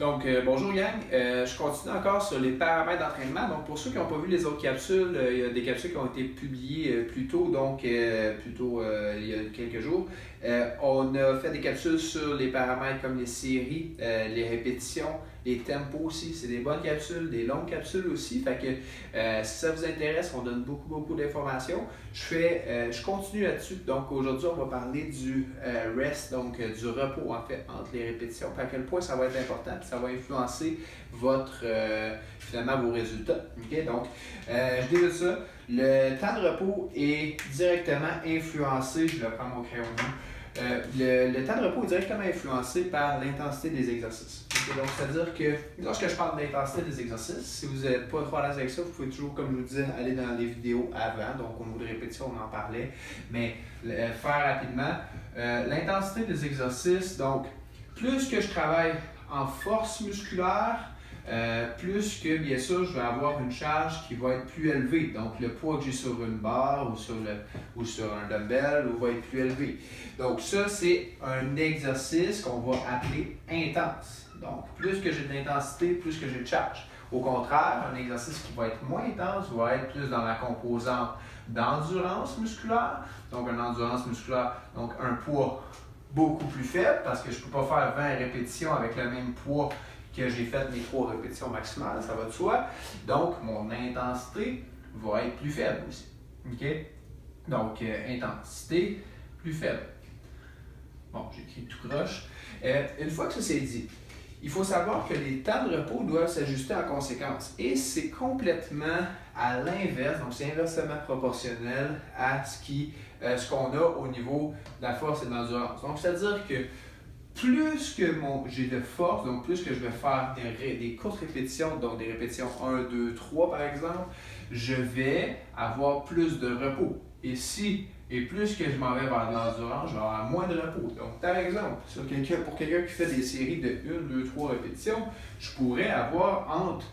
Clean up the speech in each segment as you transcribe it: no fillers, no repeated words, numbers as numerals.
Bonjour gang, je continue encore sur les paramètres d'entraînement. Donc, pour ceux qui n'ont pas vu les autres capsules, il y a des capsules qui ont été publiées plus tôt, il y a quelques jours. On a fait des capsules sur les paramètres comme les séries, les répétitions, les tempos aussi. C'est des bonnes capsules, des longues capsules aussi. Fait que si ça vous intéresse, on donne beaucoup d'informations. Je continue là-dessus. Donc, aujourd'hui, on va parler du rest, donc du repos en fait entre les répétitions. Puis à quel point ça va être important, puis ça va influencer finalement vos résultats. Okay? Donc, je débute ça. Le temps de repos est directement influencé, je vais prendre mon crayon bleu. Le temps de repos est directement influencé par l'intensité des exercices. Okay? Donc, c'est-à-dire que lorsque je parle de l'intensité des exercices, si vous n'êtes pas trop à l'aise avec ça, vous pouvez toujours, comme je vous disais, aller dans les vidéos avant. Donc, au niveau de répétition, on en parlait. Mais faire rapidement, l'intensité des exercices, donc, plus que je travaille en force musculaire, plus que, bien sûr, je vais avoir une charge qui va être plus élevée. Donc, le poids que j'ai sur une barre ou sur un dumbbell va être plus élevé. Donc, ça, c'est un exercice qu'on va appeler intense. Donc, plus que j'ai d'intensité, plus que j'ai de charge. Au contraire, un exercice qui va être moins intense va être plus dans la composante d'endurance musculaire. Donc, une endurance musculaire, donc un poids beaucoup plus faible parce que je ne peux pas faire 20 répétitions avec le même poids que j'ai fait mes 3 répétitions maximales, ça va de soi. Donc, mon intensité va être plus faible aussi. Okay? Donc, intensité plus faible. Bon, j'écris tout croche. Une fois que ça c'est dit, il faut savoir que les temps de repos doivent s'ajuster en conséquence. Et c'est complètement à l'inverse, donc c'est inversement proportionnel à ce qu'on a au niveau de la force et de l'endurance. Donc, c'est-à-dire que plus que j'ai de force, donc plus que je vais faire des courtes répétitions, donc des répétitions 1, 2, 3 par exemple, je vais avoir plus de repos. Et plus que je m'en vais vers l'endurance, je vais avoir moins de repos. Donc, par exemple, pour quelqu'un qui fait des séries de 1, 2, 3 répétitions, je pourrais avoir entre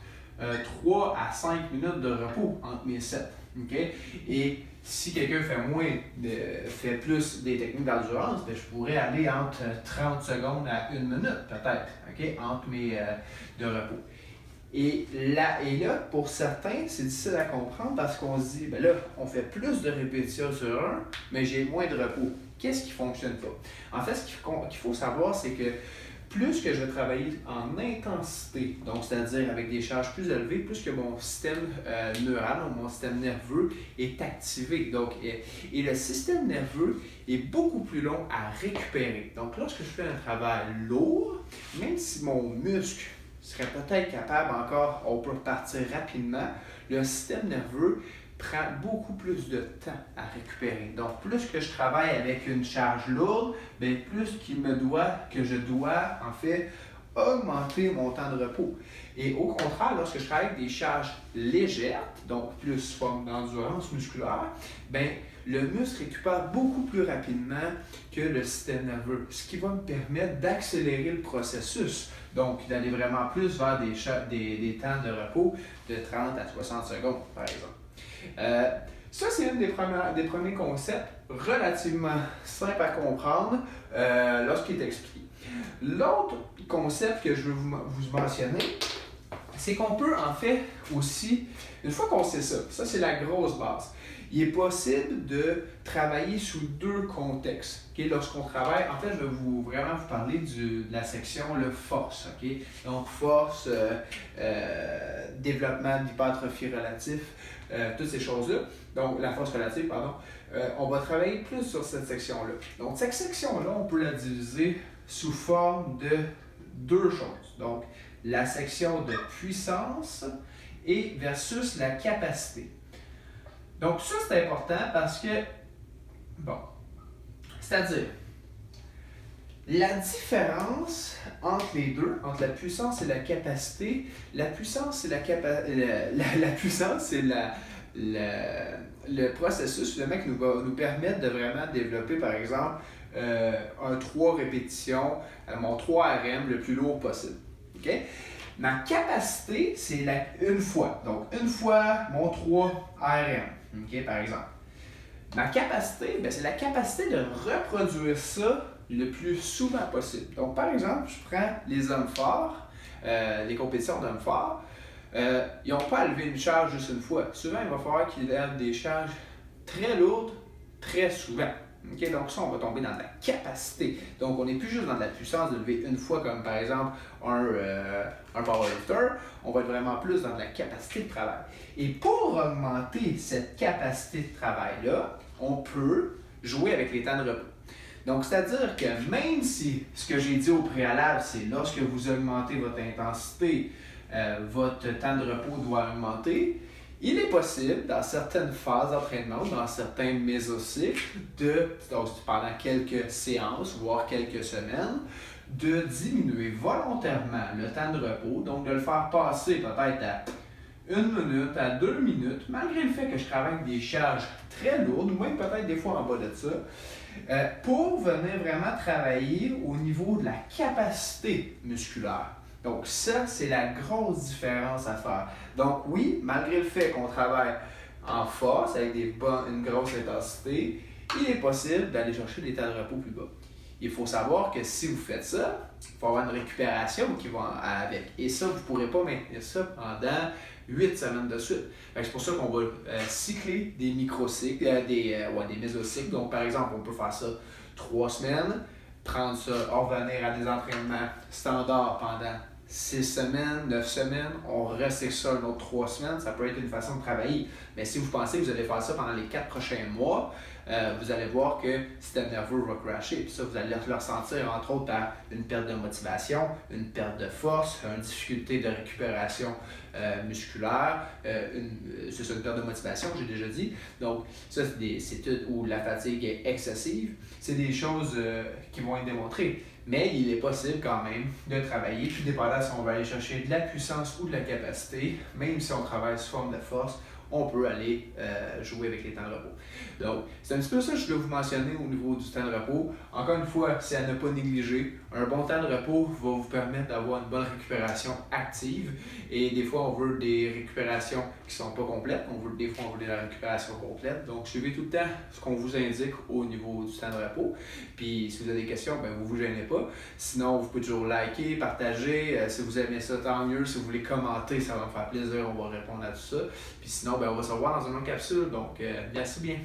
3 à 5 minutes de repos entre mes sets. Okay? Et si quelqu'un fait plus des techniques d'endurance, je pourrais aller entre 30 secondes à 1 minute peut-être, okay? Entre mes de repos. Et là, pour certains, c'est difficile à comprendre parce qu'on se dit, on fait plus de répétitions sur un, mais j'ai moins de repos. Qu'est-ce qui ne fonctionne pas? En fait, ce qu'il faut savoir, c'est que plus que je vais travailler en intensité, donc c'est-à-dire avec des charges plus élevées, plus que mon système neural, mon système nerveux est activé. Donc, et le système nerveux est beaucoup plus long à récupérer. Donc, lorsque je fais un travail lourd, même si mon muscle serait peut-être capable encore, on peut partir rapidement, le système nerveux prend beaucoup plus de temps à récupérer. Donc, plus que je travaille avec une charge lourde, plus que je dois, en fait, augmenter mon temps de repos. Et au contraire, lorsque je travaille avec des charges légères, donc plus forme d'endurance musculaire, le muscle récupère beaucoup plus rapidement que le système nerveux, ce qui va me permettre d'accélérer le processus, donc d'aller vraiment plus vers des temps de repos de 30 à 60 secondes, par exemple. Ça, c'est un des premiers concepts relativement simples à comprendre lorsqu'il est expliqué. L'autre concept que je veux vous mentionner, c'est qu'on peut en fait aussi, une fois qu'on sait ça c'est la grosse base, il est possible de travailler sous 2 contextes. Okay? Lorsqu'on travaille, en fait, je vais vraiment vous parler de la section force. Okay? Donc, force, développement d'hypertrophie relatif, toutes ces choses-là. Donc, la force relative, pardon. On va travailler plus sur cette section-là. Donc, cette section-là, on peut la diviser sous forme de 2 choses. Donc, la section de puissance et versus la capacité. Donc, ça, c'est important parce que, c'est-à-dire, la différence entre les deux, entre la puissance et la capacité, la puissance, c'est le processus qui va nous permettre de vraiment développer, par exemple, un 3 répétitions, mon 3 RM le plus lourd possible. Okay? Ma capacité, c'est une fois. Donc, une fois mon 3 RM, okay, par exemple. Ma capacité, c'est la capacité de reproduire ça le plus souvent possible. Donc, par exemple, je prends les hommes forts. les compétitions d'hommes forts, ils n'ont pas à lever une charge juste une fois. Souvent, il va falloir qu'ils lèvent des charges très lourdes, très souvent. Okay? Donc ça, on va tomber dans la capacité. Donc on n'est plus juste dans de la puissance de lever une fois, comme par exemple un powerlifter. On va être vraiment plus dans de la capacité de travail. Et pour augmenter cette capacité de travail-là, on peut jouer avec les temps de repos. Donc, c'est-à-dire que même si ce que j'ai dit au préalable, c'est lorsque vous augmentez votre intensité, votre temps de repos doit augmenter, il est possible, dans certaines phases d'entraînement, dans certains mésocycles, pendant quelques séances, voire quelques semaines, de diminuer volontairement le temps de repos, donc de le faire passer peut-être à 1 minute, à 2 minutes, malgré le fait que je travaille avec des charges très lourdes, ou même peut-être des fois en bas de ça, pour venir vraiment travailler au niveau de la capacité musculaire. Donc ça, c'est la grosse différence à faire. Donc oui, malgré le fait qu'on travaille en force, avec une grosse intensité, il est possible d'aller chercher des temps de repos plus bas. Il faut savoir que si vous faites ça, il faut avoir une récupération qui va avec. Et ça, vous ne pourrez pas maintenir ça pendant 8 semaines de suite. C'est pour ça qu'on va cycler des microcycles, des mésocycles. Donc par exemple, on peut faire ça 3 semaines, prendre ça, revenir à des entraînements standards pendant 6 semaines, 9 semaines, on recycle ça une autre 3 semaines, ça peut être une façon de travailler. Mais si vous pensez que vous allez faire ça pendant les 4 prochains mois, vous allez voir que le système nerveux va crasher. Puis ça, vous allez le ressentir entre autres par une perte de motivation, une perte de force, une difficulté de récupération musculaire, c'est ça, une perte de motivation, j'ai déjà dit. Donc, ça, c'est tout, ou la fatigue est excessive. C'est des choses qui vont être démontrées. Mais il est possible quand même de travailler, tout dépendant si on va aller chercher de la puissance ou de la capacité, même si on travaille sous forme de force, on peut aller jouer avec les temps de repos. Donc, c'est un petit peu ça que je voulais vous mentionner au niveau du temps de repos. Encore une fois, c'est à ne pas négliger. Un bon temps de repos va vous permettre d'avoir une bonne récupération active. Et des fois, on veut des récupérations qui ne sont pas complètes. Des fois, on veut de la récupération complète. Donc, suivez tout le temps ce qu'on vous indique au niveau du temps de repos. Puis, si vous avez des questions, ben, vous ne vous gênez pas. Sinon, vous pouvez toujours liker, partager. Si vous aimez ça, tant mieux. Si vous voulez commenter, ça va me faire plaisir. On va répondre à tout ça. Puis sinon, ben, on va se revoir dans une autre capsule. Donc, merci bien.